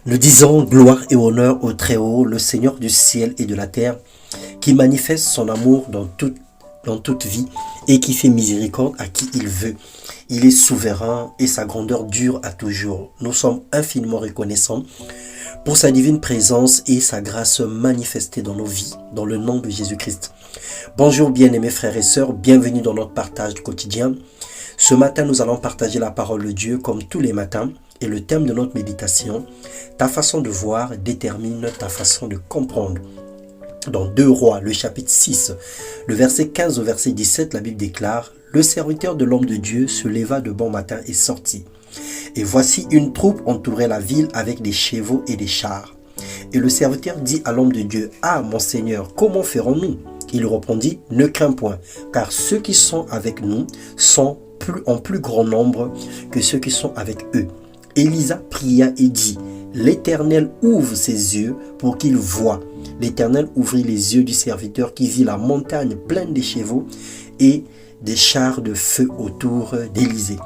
Nous disons gloire et honneur au Très-Haut, le Seigneur du ciel et de la terre, qui manifeste son amour dans toute vie et qui fait miséricorde à qui il veut. Il est souverain et sa grandeur dure à toujours. Nous sommes infiniment reconnaissants pour sa divine présence et sa grâce manifestée dans nos vies, dans le nom de Jésus-Christ. Bonjour bien-aimés frères et sœurs, bienvenue dans notre partage quotidien. Ce matin, nous allons partager la parole de Dieu comme tous les matins. Et le thème de notre méditation, ta façon de voir détermine ta façon de comprendre. Dans 2 Rois, le chapitre 6, le verset 15 au verset 17, la Bible déclare « Le serviteur de l'homme de Dieu se leva de bon matin et sortit. Et voici une troupe entourait la ville avec des chevaux et des chars. Et le serviteur dit à l'homme de Dieu « Ah, mon Seigneur, comment ferons-nous » Il répondit « Ne crains point, car ceux qui sont avec nous sont en plus grand nombre que ceux qui sont avec eux. » Élisa pria et dit, « L'Éternel ouvre ses yeux pour qu'il voie. » L'Éternel ouvrit les yeux du serviteur qui vit la montagne pleine de chevaux et des chars de feu autour d'Élysée.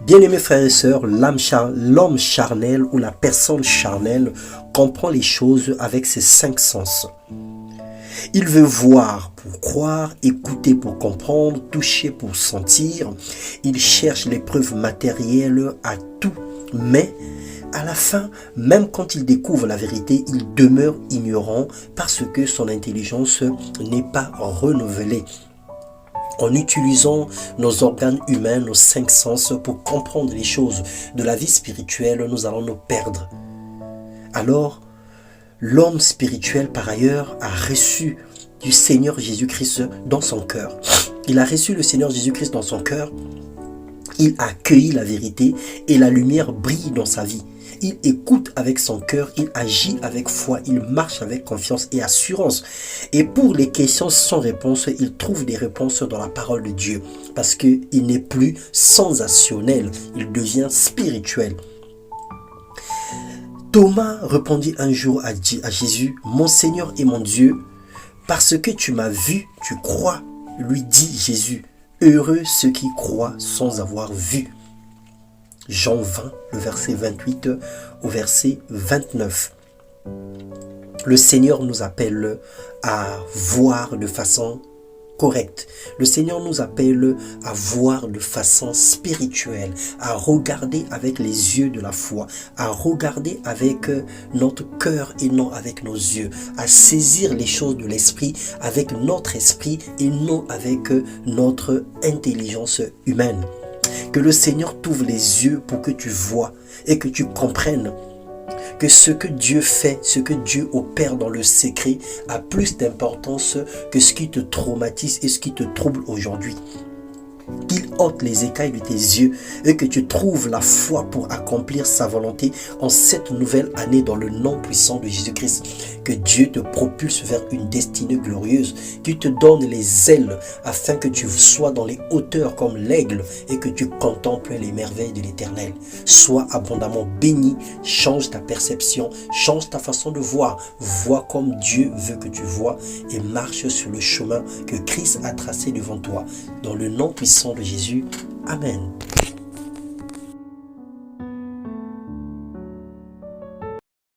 Bien-aimés frères et sœurs, l'homme charnel ou la personne charnelle comprend les choses avec ses 5 sens. Il veut voir pour croire, écouter pour comprendre, toucher pour sentir. Il cherche les preuves matérielles à tout. Mais à la fin, même quand il découvre la vérité, il demeure ignorant parce que son intelligence n'est pas renouvelée. En utilisant nos organes humains, nos 5 sens pour comprendre les choses de la vie spirituelle, nous allons nous perdre. Alors, l'homme spirituel, par ailleurs, a reçu du Seigneur Jésus-Christ dans son cœur. Il a reçu le Seigneur Jésus-Christ dans son cœur. Il a accueilli la vérité et la lumière brille dans sa vie. Il écoute avec son cœur, il agit avec foi, il marche avec confiance et assurance. Et pour les questions sans réponse, il trouve des réponses dans la parole de Dieu. Parce qu'il n'est plus sensationnel, il devient spirituel. Thomas répondit un jour à Jésus, « Mon Seigneur et mon Dieu, parce que tu m'as vu, tu crois. » Lui dit Jésus, « Heureux ceux qui croient sans avoir vu. » Jean 20, le verset 28 au verset 29. Le Seigneur nous appelle à voir de façon correcte. Le Seigneur nous appelle à voir de façon spirituelle, à regarder avec les yeux de la foi, à regarder avec notre cœur et non avec nos yeux, à saisir les choses de l'esprit avec notre esprit et non avec notre intelligence humaine. Que le Seigneur t'ouvre les yeux pour que tu vois et que tu comprennes que ce que Dieu fait, ce que Dieu opère dans le secret a plus d'importance que ce qui te traumatise et ce qui te trouble aujourd'hui. Qu'il ôte les écailles de tes yeux et que tu trouves la foi pour accomplir sa volonté en cette nouvelle année dans le nom puissant de Jésus-Christ. Que Dieu te propulse vers une destinée glorieuse, qu'il te donne les ailes afin que tu sois dans les hauteurs comme l'aigle et que tu contemples les merveilles de l'Éternel. Sois abondamment béni, change ta perception, change ta façon de voir, vois comme Dieu veut que tu vois et marche sur le chemin que Christ a tracé devant toi. Dans le nom puissant de Jésus, Amen.